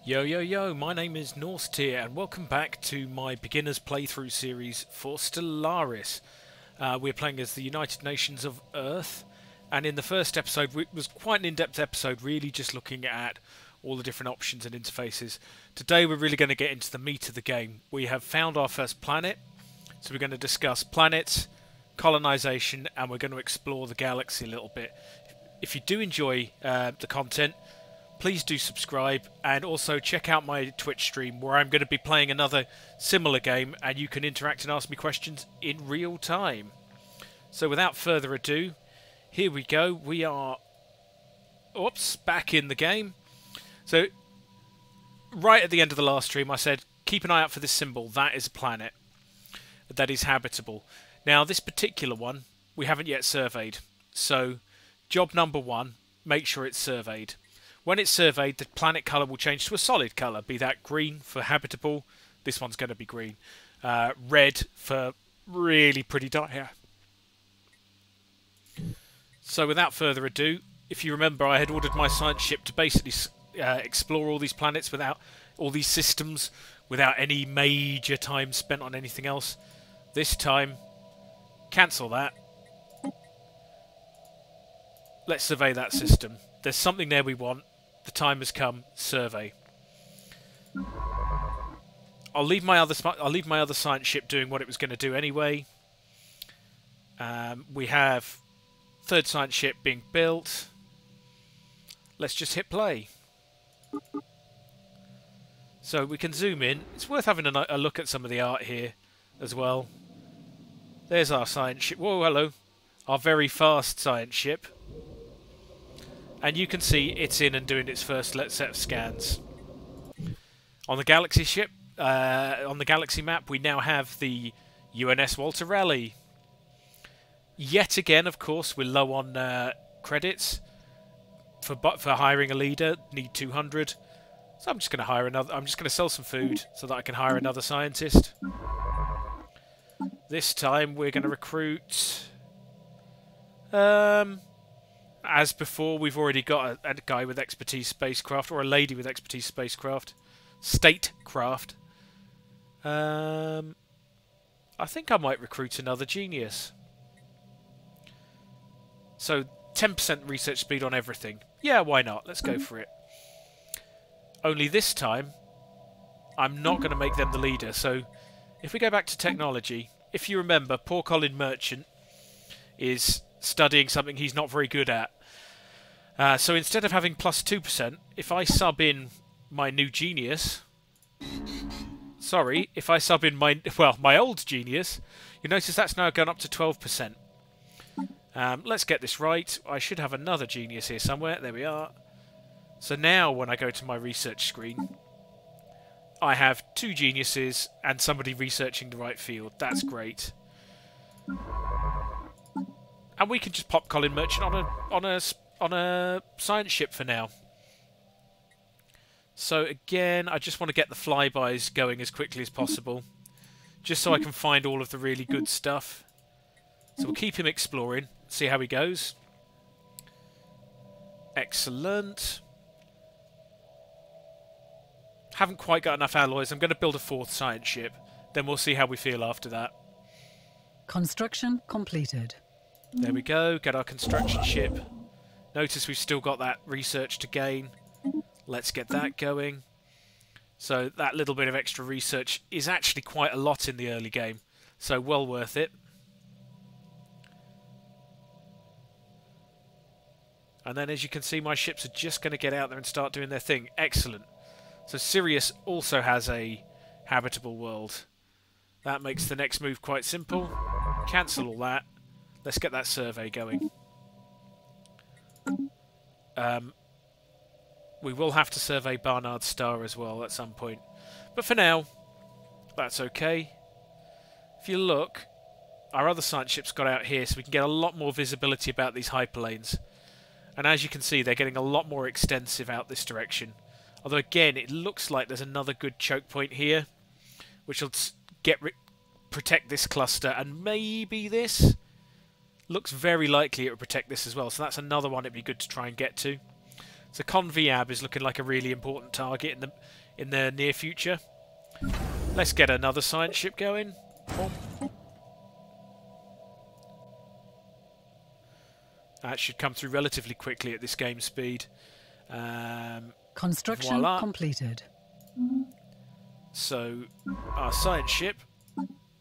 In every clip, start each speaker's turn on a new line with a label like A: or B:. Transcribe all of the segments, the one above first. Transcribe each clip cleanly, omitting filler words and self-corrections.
A: Yo yo yo, my name is Norstier and welcome back to my beginner's playthrough series for Stellaris. We're playing as the United Nations of Earth, and in the first episode it was quite an in-depth episode, really just looking at all the different options and interfaces. Today we're really going to get into the meat of the game. We have found our first planet, so we're going to discuss planets, colonization, and we're going to explore the galaxy a little bit. If you do enjoy the content, please do subscribe, and also check out my Twitch stream where I'm going to be playing another similar game and you can interact and ask me questions in real time. So without further ado, here we go. We are back in the game. So right at the end of the last stream I said keep an eye out for this symbol. That is a planet that is habitable. Now this particular one we haven't yet surveyed, so job number one, make sure it's surveyed. When it's surveyed, the planet colour will change to a solid colour, be that green for habitable. This one's going to be green. Red for really pretty dire. So without further ado, if you remember, I had ordered my science ship to basically explore all these planets without all these systems, without any major time spent on anything else. This time, cancel that. Let's survey that system. There's something there we want. The time has come. Survey. I'll leave my other science ship doing what it was going to do anyway. We have third science ship being built. Let's just hit play. So we can zoom in. It's worth having a look at some of the art here as well. There's our science ship. Whoa, hello. Our very fast science ship. And you can see it's in and doing its first set of scans. On the galaxy ship, on the galaxy map, we now have the UNS Walter Raleigh. Yet again, of course, we're low on credits for hiring a leader. Need 200, so I'm just going to hire another. I'm just going to sell some food so that I can hire another scientist. This time we're going to recruit. As before, we've already got a guy with expertise spacecraft, or a lady with expertise spacecraft. Statecraft. I think I might recruit another genius. So, 10% research speed on everything. Yeah, why not? Let's go for it. Only this time, I'm not going to make them the leader. So, if we go back to technology, if you remember, poor Colin Merchant is studying something he's not very good at. So instead of having plus 2%, if I sub in my new genius... Sorry, if I sub in my old genius, you notice that's now gone up to 12%. Let's get this right. I should have another genius here somewhere. There we are. So now when I go to my research screen, I have two geniuses and somebody researching the right field. That's great. And we can just pop Colin Merchant on a science ship for now. So again, I just want to get the flybys going as quickly as possible, just so I can find all of the really good stuff. So we'll keep him exploring, see how he goes. Excellent. Haven't quite got enough alloys. I'm going to build a fourth science ship. Then we'll see how we feel after that.
B: Construction completed.
A: There we go, get our construction ship. Notice we've still got that research to gain. Let's get that going. So that little bit of extra research is actually quite a lot in the early game. So well worth it. And then as you can see, my ships are just going to get out there and start doing their thing. Excellent. So Sirius also has a habitable world. That makes the next move quite simple. Cancel all that. Let's get that survey going. We will have to survey Barnard's Star as well at some point. But for now, that's okay. If you look, our other science ships got out here, so we can get a lot more visibility about these hyperlanes. And as you can see, they're getting a lot more extensive out this direction. Although again, it looks like there's another good choke point here, which will protect this cluster, and maybe this. Looks very likely it would protect this as well, so that's another one it'd be good to try and get to. So Conviab is looking like a really important target in the near future. Let's get another science ship going. Oh. That should come through relatively quickly at this game speed.
B: Construction
A: voila.
B: completed.
A: So, our science ship.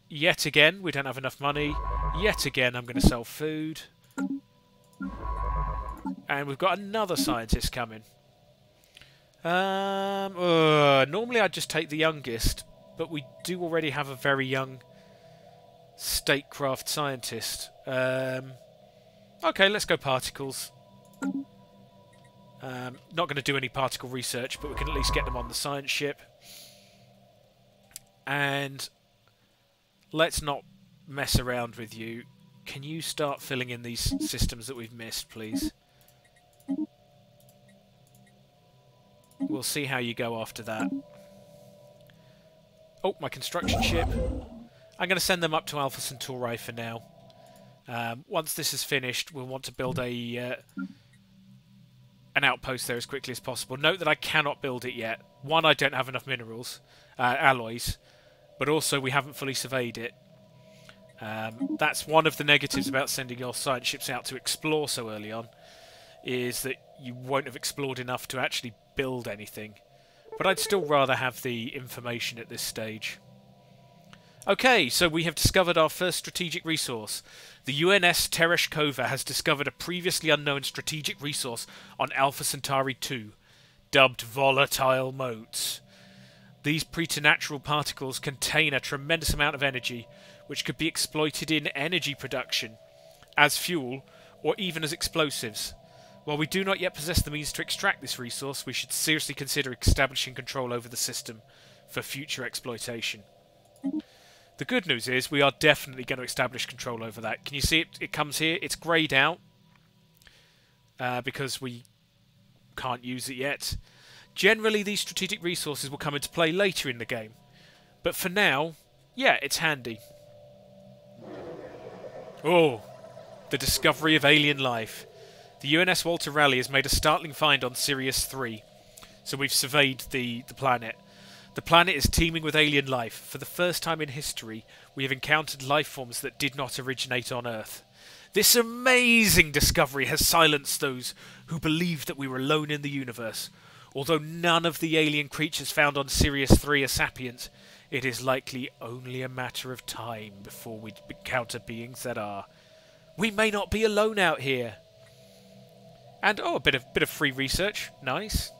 A: Yet again, we don't have enough money. Yet again, I'm going to sell food. And we've got another scientist coming. Normally I'd just take the youngest, but we do already have a very young statecraft scientist. Okay, let's go particles. Not going to do any particle research, but we can at least get them on the science ship. And let's not mess around with you. Can you start filling in these systems that we've missed, please? We'll see how you go after that. Oh, my construction ship. I'm going to send them up to Alpha Centauri for now. Once this is finished, we'll want to build an outpost there as quickly as possible. Note that I cannot build it yet. One, I don't have enough minerals, alloys, but also we haven't fully surveyed it. That's one of the negatives about sending your science ships out to explore so early on, is that you won't have explored enough to actually build anything. But I'd still rather have the information at this stage. Okay, so we have discovered our first strategic resource. The UNS Tereshkova has discovered a previously unknown strategic resource on Alpha Centauri 2, dubbed volatile motes. These preternatural particles contain a tremendous amount of energy, which could be exploited in energy production, as fuel, or even as explosives. While we do not yet possess the means to extract this resource, we should seriously consider establishing control over the system for future exploitation. The good news is we are definitely going to establish control over that. Can you see it? It comes here. It's greyed out because we can't use it yet. Generally, these strategic resources will come into play later in the game. But for now, yeah, it's handy. Oh, the discovery of alien life. The UNS Walter Raleigh has made a startling find on Sirius 3. So we've surveyed the planet. The planet is teeming with alien life. For the first time in history, we have encountered life forms that did not originate on Earth. This amazing discovery has silenced those who believed that we were alone in the universe. Although none of the alien creatures found on Sirius 3 are sapient, it is likely only a matter of time before we encounter beings that are. We may not be alone out here. And oh, a bit of free research. Nice.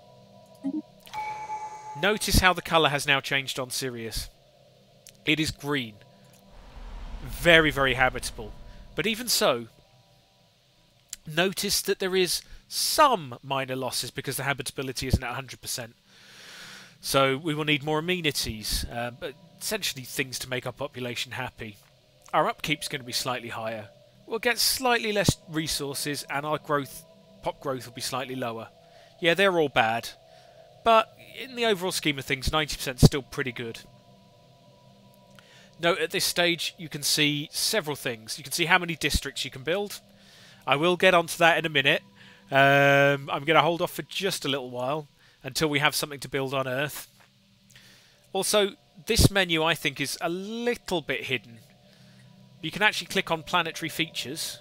A: Notice how the colour has now changed on Sirius. It is green. Very, very habitable. But even so, notice that there is some minor losses because the habitability isn't at 100%. So we will need more amenities, but essentially things to make our population happy. Our upkeep's going to be slightly higher. We'll get slightly less resources and our pop growth will be slightly lower. Yeah, they're all bad. But in the overall scheme of things, 90% is still pretty good. Note at this stage you can see several things. You can see how many districts you can build. I will get onto that in a minute. I'm going to hold off for just a little while until we have something to build on Earth. Also, this menu I think is a little bit hidden. You can actually click on planetary features.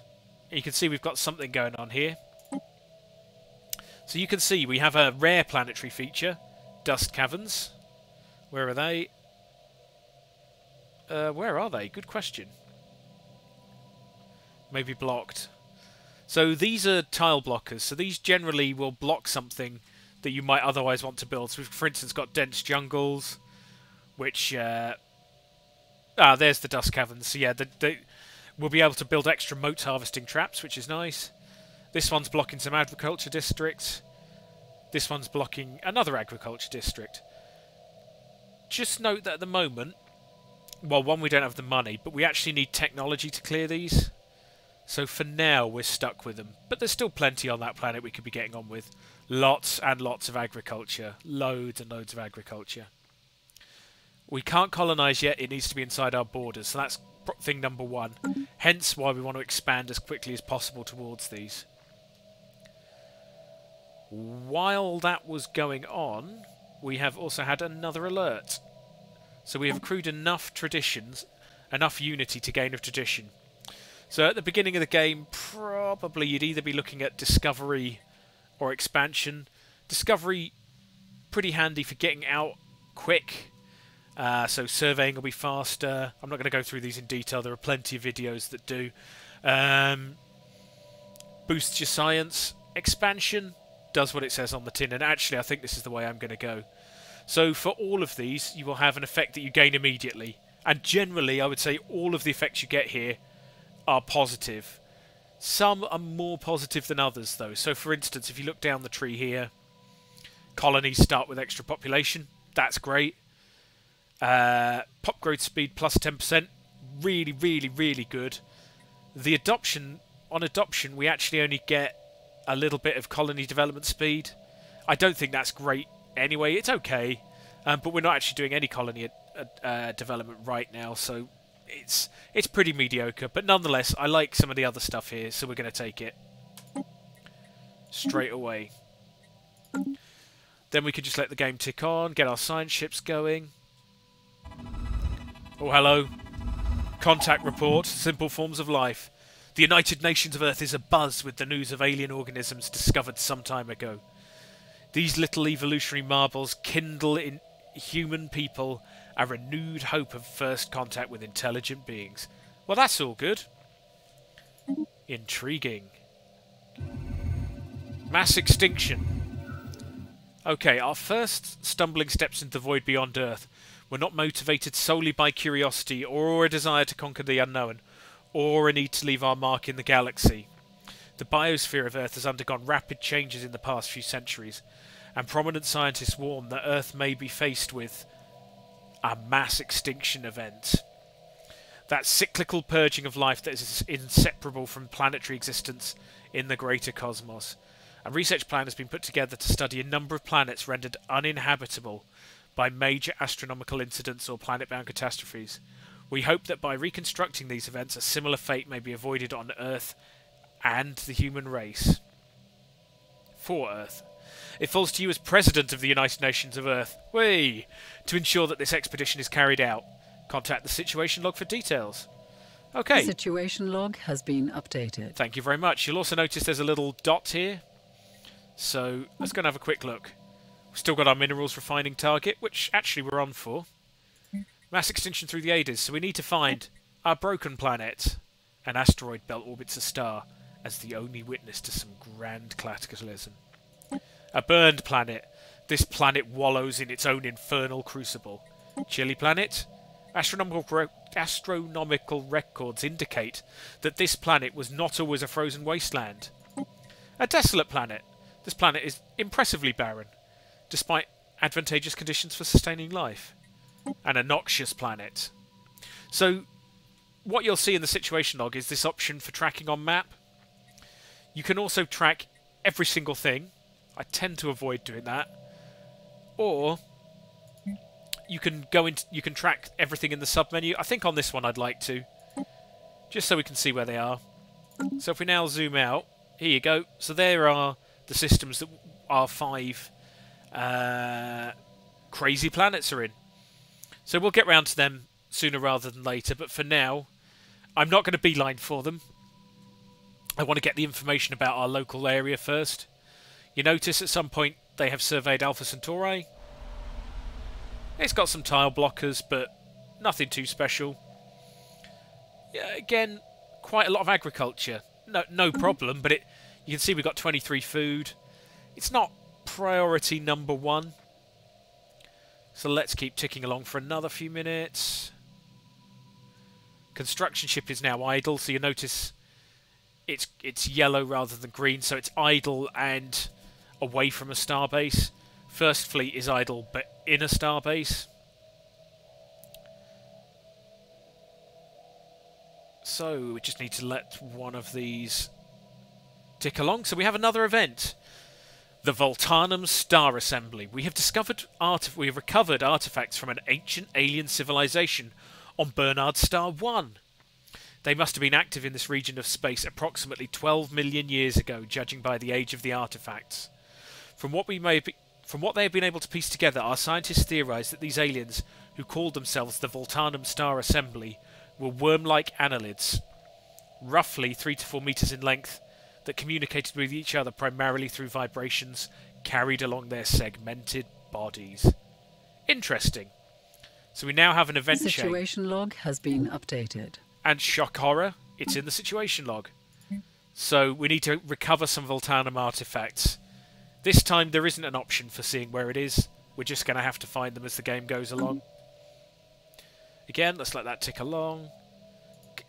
A: And you can see we've got something going on here. So you can see we have a rare planetary feature, dust caverns. Where are they? Where are they? Good question. Maybe blocked. So these are tile blockers. So these generally will block something that you might otherwise want to build. So we've, for instance, got dense jungles, which... there's the dust caverns. So yeah, we'll be able to build extra moat harvesting traps, which is nice. This one's blocking some agriculture districts. This one's blocking another agriculture district. Just note that at the moment, well, one, we don't have the money, but we actually need technology to clear these. So for now, we're stuck with them. But there's still plenty on that planet we could be getting on with. Lots and lots of agriculture. Loads and loads of agriculture. We can't colonise yet. It needs to be inside our borders. So that's thing number one. Hence why we want to expand as quickly as possible towards these. While that was going on, we have also had another alert. So we have accrued enough traditions, enough unity to gain a tradition. So at the beginning of the game, probably you'd either be looking at discovery or expansion. Discovery, pretty handy for getting out quick. So surveying will be faster. I'm not going to go through these in detail. There are plenty of videos that do. Boosts your science. Expansion does what it says on the tin. And actually, I think this is the way I'm going to go. So for all of these, you will have an effect that you gain immediately. And generally, I would say all of the effects you get here are positive. Some are more positive than others, though. So for instance, if you look down the tree here, colonies start with extra population. That's great. Pop growth speed plus 10%. Really, really, really good. The adoption, on adoption, we actually only get a little bit of colony development speed. I don't think that's great anyway. It's okay. But we're not actually doing any colony development right now, so it's pretty mediocre. But nonetheless, I like some of the other stuff here, so we're going to take it straight away. Then we could just let the game tick on, get our science ships going. Oh, hello. Contact report. Simple forms of life. The United Nations of Earth is abuzz with the news of alien organisms discovered some time ago. These little evolutionary marbles kindle in human people a renewed hope of first contact with intelligent beings. Well, that's all good. Intriguing. Mass extinction. Okay, our first stumbling steps into the void beyond Earth were not motivated solely by curiosity or a desire to conquer the unknown, or a need to leave our mark in the galaxy. The biosphere of Earth has undergone rapid changes in the past few centuries, and prominent scientists warn that Earth may be faced with a mass extinction event. That cyclical purging of life that is inseparable from planetary existence in the greater cosmos. A research plan has been put together to study a number of planets rendered uninhabitable by major astronomical incidents or planet-bound catastrophes. We hope that by reconstructing these events, a similar fate may be avoided on Earth and the human race. For Earth. It falls to you as President of the United Nations of Earth, to ensure that this expedition is carried out. Contact the situation log for details. Okay.
B: The situation log has been updated.
A: Thank you very much. You'll also notice there's a little dot here. So let's go and have a quick look. We've still got our minerals refining target, which actually we're on for. Mass extinction through the Ages, so we need to find our broken planet. An asteroid belt orbits a star as the only witness to some grand cataclysm. A burned planet. This planet wallows in its own infernal crucible. Chilly planet. Astronomical records indicate that this planet was not always a frozen wasteland. A desolate planet. This planet is impressively barren, despite advantageous conditions for sustaining life. And a noxious planet. So, what you'll see in the situation log is this option for tracking on map. You can also track every single thing. I tend to avoid doing that. Or you can track everything in the sub-menu. I think on this one I'd like to. Just so we can see where they are. So if we now zoom out, here you go. So there are the systems that our 5 crazy planets are in. So we'll get round to them sooner rather than later, but for now, I'm not going to beeline for them. I want to get the information about our local area first. You notice at some point they have surveyed Alpha Centauri. It's got some tile blockers, but nothing too special. Yeah, again, quite a lot of agriculture. No problem, but you can see we've got 23 food. It's not priority number 1. So let's keep ticking along for another few minutes. Construction ship is now idle, so you notice it's yellow rather than green, so it's idle and away from a starbase. First fleet is idle, but in a starbase. So we just need to let one of these tick along. So we have another event. The Voltanum Star Assembly. We have recovered artifacts from an ancient alien civilization on Bernard Star 1. They must have been active in this region of space approximately 12 million years ago, judging by the age of the artifacts. From what they have been able to piece together, our scientists theorize that these aliens, who called themselves the Voltanum Star Assembly, were worm-like annelids, roughly 3 to 4 meters in length, that communicated with each other primarily through vibrations carried along their segmented bodies. Interesting. So we now have an event chain.
B: Situation log has been updated.
A: And shock horror, it's in the situation log. So we need to recover some Voltanum artifacts. This time there isn't an option for seeing where it is. We're just going to have to find them as the game goes along. Again, let's let that tick along.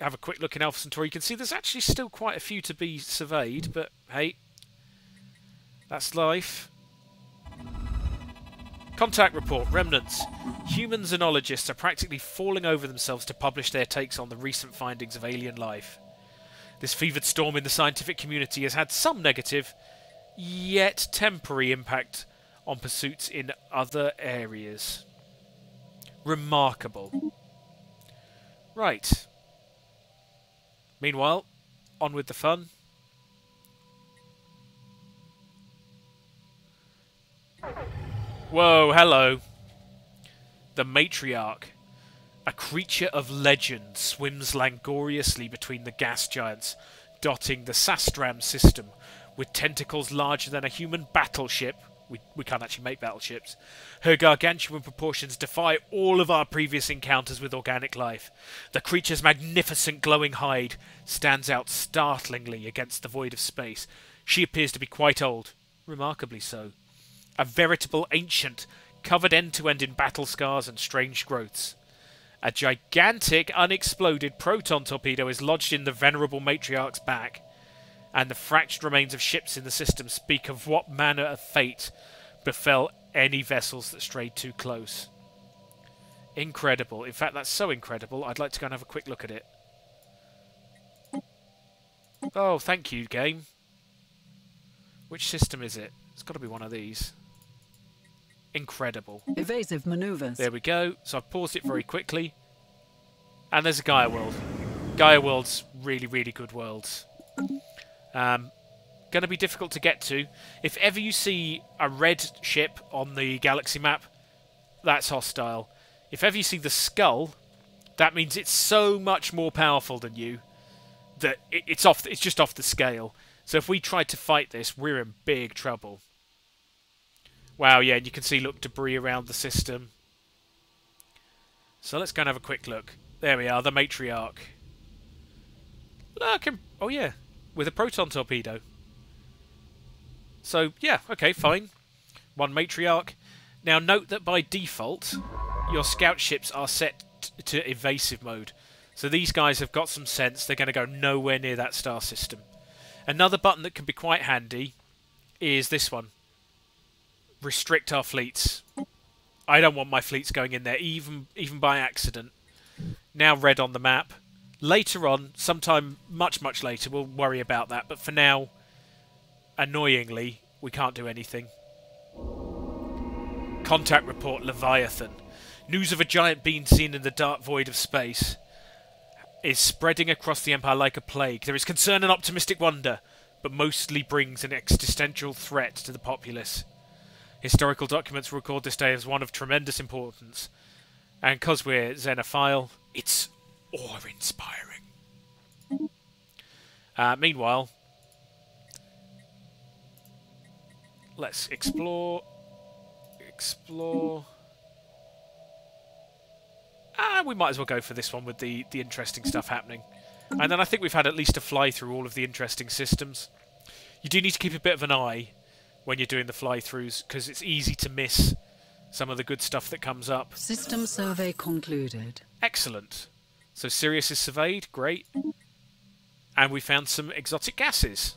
A: Have a quick look in Alpha Centauri. You can see there's actually still quite a few to be surveyed, but hey, that's life. Contact report, remnants. Human xenologists are practically falling over themselves to publish their takes on the recent findings of alien life. This fevered storm in the scientific community has had some negative, yet temporary impact on pursuits in other areas. Remarkable. Right. Meanwhile, on with the fun. Whoa, hello. The Matriarch. A creature of legend swims langoriously between the gas giants, dotting the Sastram system, with tentacles larger than a human battleship. We can't actually make battleships. Her gargantuan proportions defy all of our previous encounters with organic life. The creature's magnificent glowing hide stands out startlingly against the void of space. She appears to be quite old, remarkably so. A veritable ancient, covered end-to-end in battle scars and strange growths. A gigantic, unexploded proton torpedo is lodged in the venerable Matriarch's back, and the fractured remains of ships in the system speak of what manner of fate befell any vessels that strayed too close. Incredible. In fact, that's so incredible, I'd like to go and have a quick look at it. Oh, thank you, game. Which system is it? It's got to be one of these. Incredible.
B: Evasive maneuvers.
A: There we go. So I've paused it very quickly. And there's a Gaia world. Gaia world's really, really good worlds. Going to be difficult to get to. If ever you see a red ship on the galaxy map, that's hostile. If ever you see the skull, that means it's so much more powerful than you that it's just off the scale. So if we tried to fight this, we're in big trouble. Wow, yeah, and you can see, look, debris around the system. So let's go and have a quick look. There we are, the Matriarch. Look, oh yeah, with a proton torpedo. So, yeah, okay, fine. One Matriarch. Now, note that by default, your scout ships are set to evasive mode. So these guys have got some sense. They're going to go nowhere near that star system. Another button that can be quite handy is this one. Restrict our fleets. I don't want my fleets going in there, even by accident. Now red on the map. Later on, sometime much, much later, we'll worry about that. But for now, annoyingly, we can't do anything. Contact report, Leviathan. News of a giant being seen in the dark void of space is spreading across the Empire like a plague. There is concern and optimistic wonder, but mostly brings an existential threat to the populace. Historical documents record this day as one of tremendous importance, and because we're xenophile, it's awe-inspiring. Meanwhile, let's explore. We might as well go for this one with the interesting stuff happening. And then I think we've had at least a fly through all of the interesting systems. You do need to keep a bit of an eye when you're doing the fly-throughs, because it's easy to miss some of the good stuff that comes up.
B: System survey concluded.
A: Excellent. So Sirius is surveyed, great. And we found some exotic gases.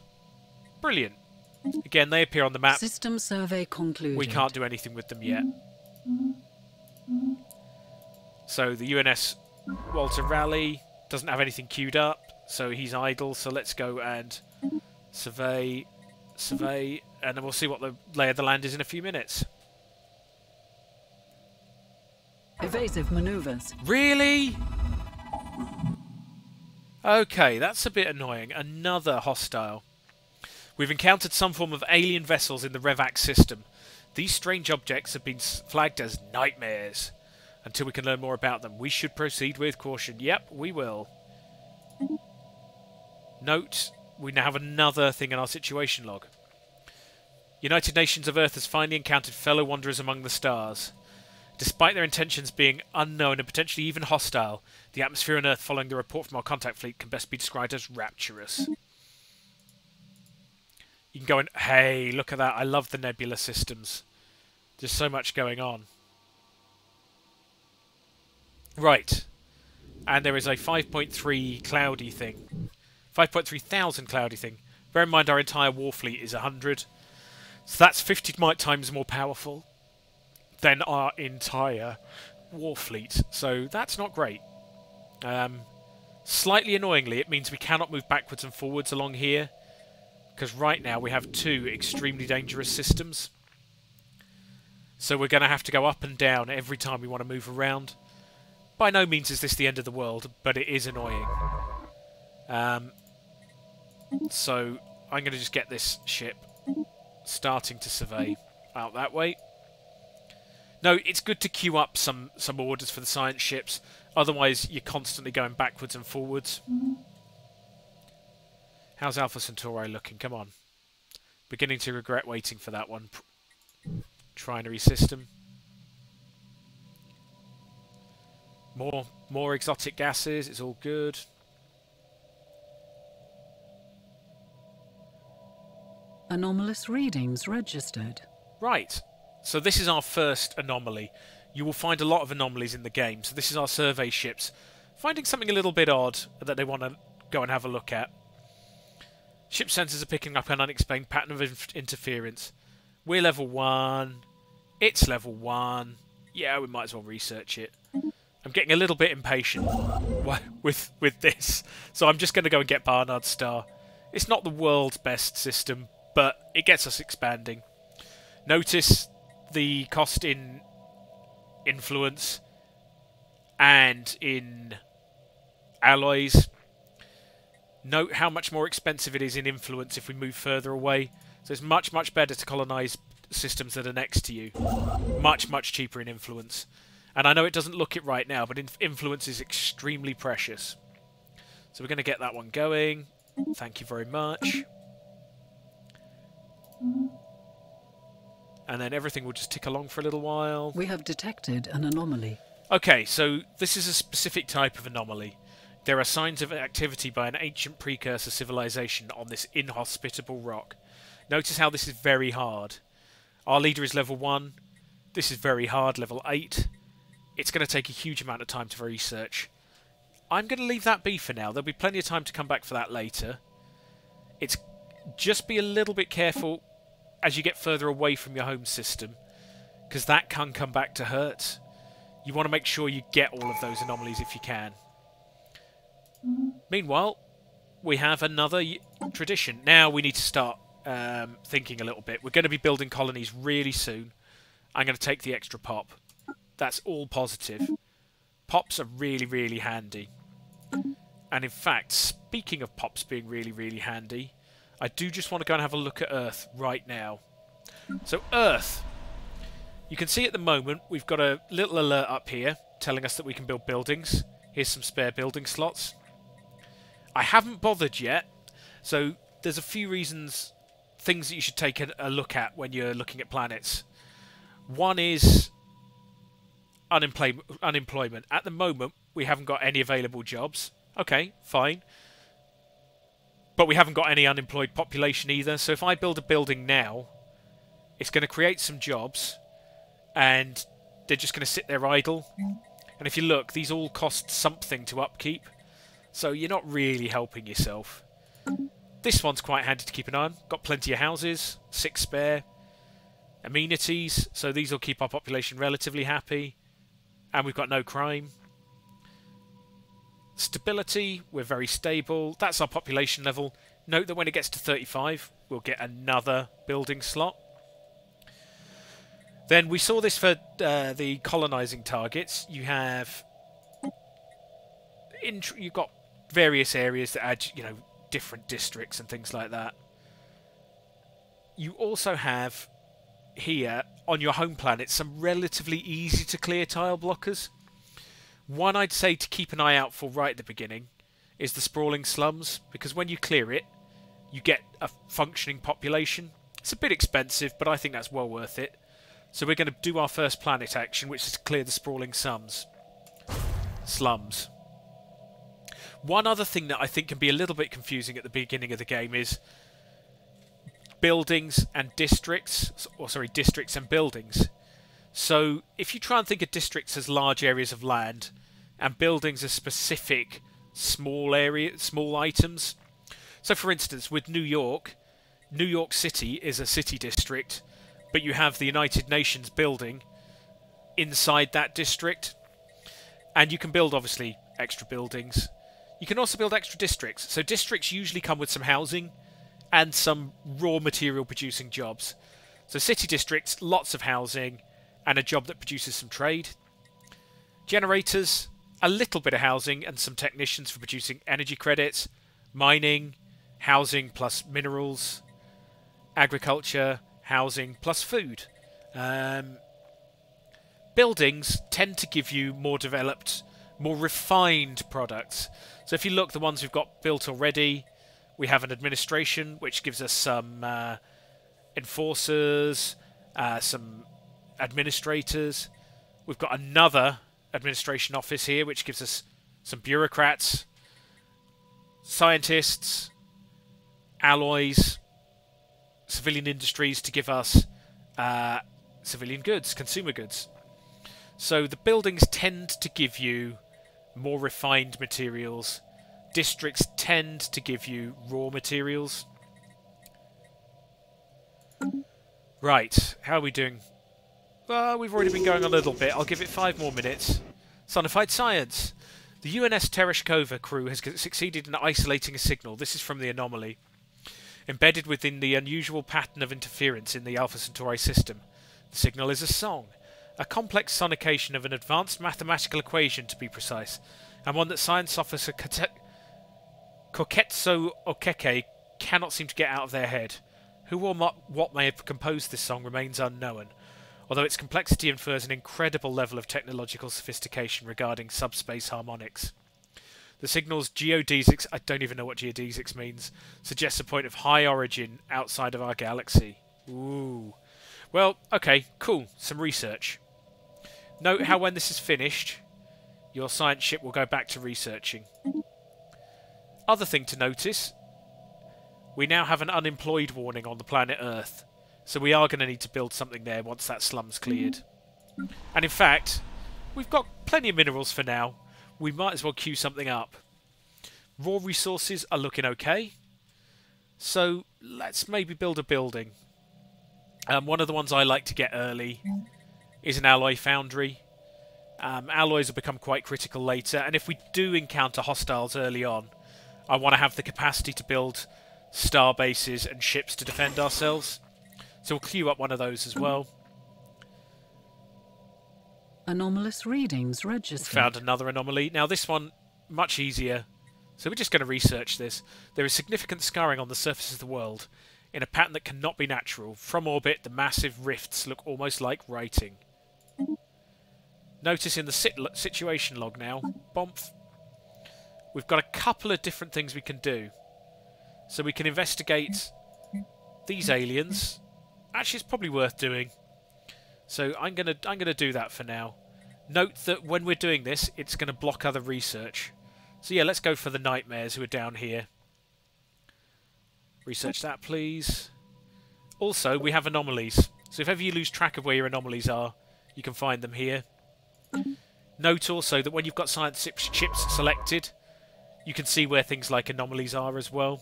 A: Brilliant. Again, they appear on the map.
B: System survey concluded.
A: We can't do anything with them yet. So the UNS Walter Raleigh doesn't have anything queued up, so he's idle. So let's go and survey, and then we'll see what the lay of the land is in a few minutes.
B: Evasive maneuvers.
A: Really? Okay, that's a bit annoying. Another hostile. We've encountered some form of alien vessels in the Revac system. These strange objects have been flagged as nightmares. Until we can learn more about them, we should proceed with caution. Yep, we will. Note, we now have another thing in our situation log. United Nations of Earth has finally encountered fellow wanderers among the stars. Despite their intentions being unknown and potentially even hostile, the atmosphere on Earth following the report from our contact fleet can best be described as rapturous. You can go and... Hey, look at that. I love the nebula systems. There's so much going on. Right. And there is a 5.3 cloudy thing. 5.3 thousand cloudy thing. Bear in mind our entire war fleet is 100. So that's 50 times more powerful than our entire war fleet. So that's not great. Slightly annoyingly, it means we cannot move backwards and forwards along here. Because right now we have two extremely dangerous systems. So we're going to have to go up and down every time we want to move around. By no means is this the end of the world, but it is annoying. So I'm going to just get this ship starting to survey out that way. No, it's good to queue up some orders for the science ships. Otherwise, you're constantly going backwards and forwards. How's Alpha Centauri looking? Come on. Beginning to regret waiting for that one. Trinary system. More exotic gases. It's all good.
B: Anomalous readings registered.
A: Right. So this is our first anomaly. You will find a lot of anomalies in the game. So this is our survey ships finding something a little bit odd that they want to go and have a look at. Ship sensors are picking up an unexplained pattern of interference. We're level 1. It's level 1. Yeah, we might as well research it. I'm getting a little bit impatient with this. So I'm just going to go and get Barnard's Star. It's not the world's best system, but it gets us expanding. Notice the cost in influence and in alloys. Note how much more expensive it is in influence if we move further away. So it's much, much better to colonise systems that are next to you. Much, much cheaper in influence. And I know it doesn't look it right now, but influence is extremely precious. So we're going to get that one going. Thank you very much. And then everything will just tick along for a little while.
B: We have detected an anomaly.
A: Okay, so this is a specific type of anomaly. There are signs of activity by an ancient precursor civilization on this inhospitable rock. Notice how this is very hard. Our leader is level 1. This is very hard, level 8. It's going to take a huge amount of time to research. I'm going to leave that be for now. There'll be plenty of time to come back for that later. It's just be a little bit careful as you get further away from your home system, because that can come back to hurt. You want to make sure you get all of those anomalies if you can. Meanwhile, we have another tradition. Now we need to start thinking a little bit. We're going to be building colonies really soon. I'm going to take the extra pop. That's all positive. Pops are really, really handy. And in fact, speaking of pops being really, really handy, I do just want to go and have a look at Earth right now. So Earth. You can see at the moment we've got a little alert up here telling us that we can build buildings. Here's some spare building slots. I haven't bothered yet, so there's a few reasons, things that you should take a look at when you're looking at planets. One is unemployment. At the moment, we haven't got any available jobs. Okay, fine. But we haven't got any unemployed population either, so if I build a building now, it's going to create some jobs, and they're just going to sit there idle. And if you look, these all cost something to upkeep, so you're not really helping yourself. This one's quite handy to keep an eye on. Got plenty of houses, 6 spare. Amenities, so these will keep our population relatively happy. And we've got no crime. Stability, we're very stable. That's our population level. Note that when it gets to 35, we'll get another building slot. Then we saw this for the colonising targets. You've got various areas that add, different districts and things like that. you also have here on your home planet some relatively easy to clear tile blockers. One I'd say to keep an eye out for right at the beginning is the sprawling slums, because when you clear it, you get a functioning population. It's a bit expensive, but I think that's well worth it. So we're going to do our first planet action, which is to clear the sprawling slums. One other thing that I think can be a little bit confusing at the beginning of the game is buildings and districts, districts and buildings. So if you try and think of districts as large areas of land and buildings as specific small items. So for instance, with New York City is a city district, but you have the United Nations building inside that district. And you can build, obviously, extra buildings. You can also build extra districts. So districts usually come with some housing and some raw material producing jobs. So city districts, lots of housing and a job that produces some trade. Generators, a little bit of housing and some technicians for producing energy credits. Mining, housing plus minerals. Agriculture, housing plus food. Buildings tend to give you more developed, more refined products. So if you look, the ones we've got built already, we have an administration, which gives us some enforcers, some administrators. We've got another administration office here, which gives us some bureaucrats, scientists, alloys, civilian industries to give us civilian goods, consumer goods. So the buildings tend to give you more refined materials. Districts tend to give you raw materials. Right, how are we doing? We've already been going a little bit. I'll give it 5 more minutes. Sonified science. The UNS Tereshkova crew has succeeded in isolating a signal. This is from the anomaly. Embedded within the unusual pattern of interference in the Alpha Centauri system. The signal is a song. A complex sonication of an advanced mathematical equation, to be precise, and one that science officer Koketsu Okeke cannot seem to get out of their head. Who or what may have composed this song remains unknown, although its complexity infers an incredible level of technological sophistication regarding subspace harmonics. The signal's geodesics, I don't even know what geodesics means, suggests a point of high origin outside of our galaxy. Ooh. Well, okay, cool. Some research. Note how when this is finished, your science ship will go back to researching. Other thing to notice, we now have an unemployed warning on the planet Earth. So we are going to need to build something there once that slum's cleared. And in fact, we've got plenty of minerals for now. We might as well queue something up. Raw resources are looking okay. So let's maybe build a building. One of the ones I like to get early is an alloy foundry. Alloys will become quite critical later, and if we do encounter hostiles early on, I want to have the capacity to build star bases and ships to defend ourselves. So we'll queue up one of those as well.
B: Anomalous readings registered.
A: Found another anomaly. Now this one, much easier. So we're just going to research this. There is significant scarring on the surface of the world, in a pattern that cannot be natural. From orbit, the massive rifts look almost like writing. Notice in the situation log now, Bomph, we've got a couple of different things we can do. So we can investigate these aliens. Actually, it's probably worth doing. So I'm gonna do that for now. Note that when we're doing this, it's going to block other research. So yeah, let's go for the nightmares who are down here. Research that, please. Also, we have anomalies. So if ever you lose track of where your anomalies are, you can find them here. Note also that when you've got science ships selected, you can see where things like anomalies are as well.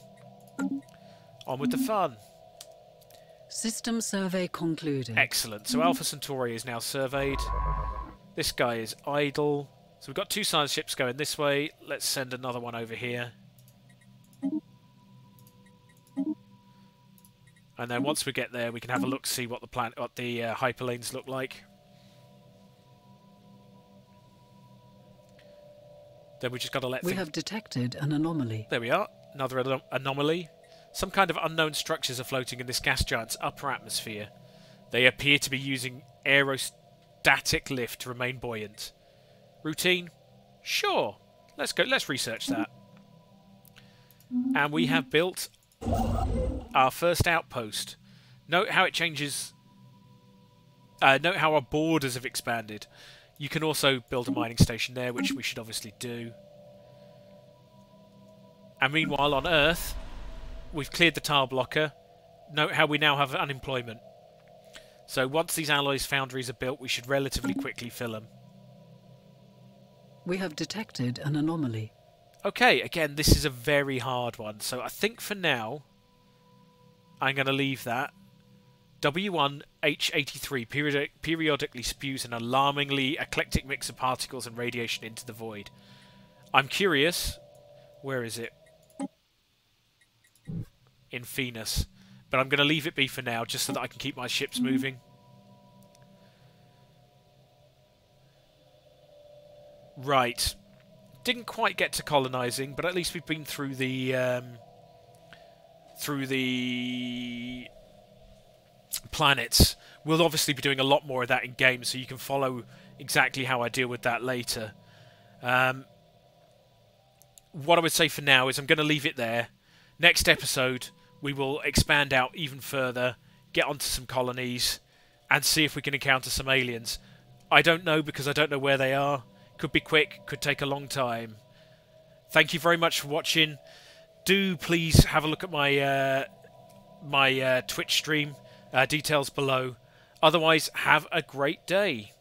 A: On with the fun.
B: System survey concluded.
A: Excellent. So Alpha Centauri is now surveyed. This guy is idle. So we've got 2 science ships going this way. Let's send another one over here. And then once we get there, we can have a look, see what the hyperlanes look like. Then we just got to let.
B: We have detected an anomaly.
A: There we are, another anomaly. Some kind of unknown structures are floating in this gas giant's upper atmosphere. They appear to be using aerostatic lift to remain buoyant. Routine? Sure. Let's research that. And we have built our first outpost. Note how it changes. Note how our borders have expanded. You can also build a mining station there, which we should obviously do. And meanwhile, on Earth, we've cleared the tile blocker. Note how we now have unemployment. So once these alloys foundries are built, we should relatively quickly fill them.
B: We have detected an anomaly.
A: Okay, again, this is a very hard one. So I think for now, I'm going to leave that. W1H83 periodically spews an alarmingly eclectic mix of particles and radiation into the void. I'm curious. Where is it? In Venus. But I'm going to leave it be for now, just so that I can keep my ships moving. Right. Didn't quite get to colonising, but at least we've been through the planets. We'll obviously be doing a lot more of that in game, so you can follow exactly how I deal with that later. What I would say for now is I'm going to leave it there. Next episode, we will expand out even further, get onto some colonies, and see if we can encounter some aliens. I don't know, because I don't know where they are. Could be quick, could take a long time. Thank you very much for watching. Do please have a look at my my Twitch stream. Details below. Otherwise, have a great day.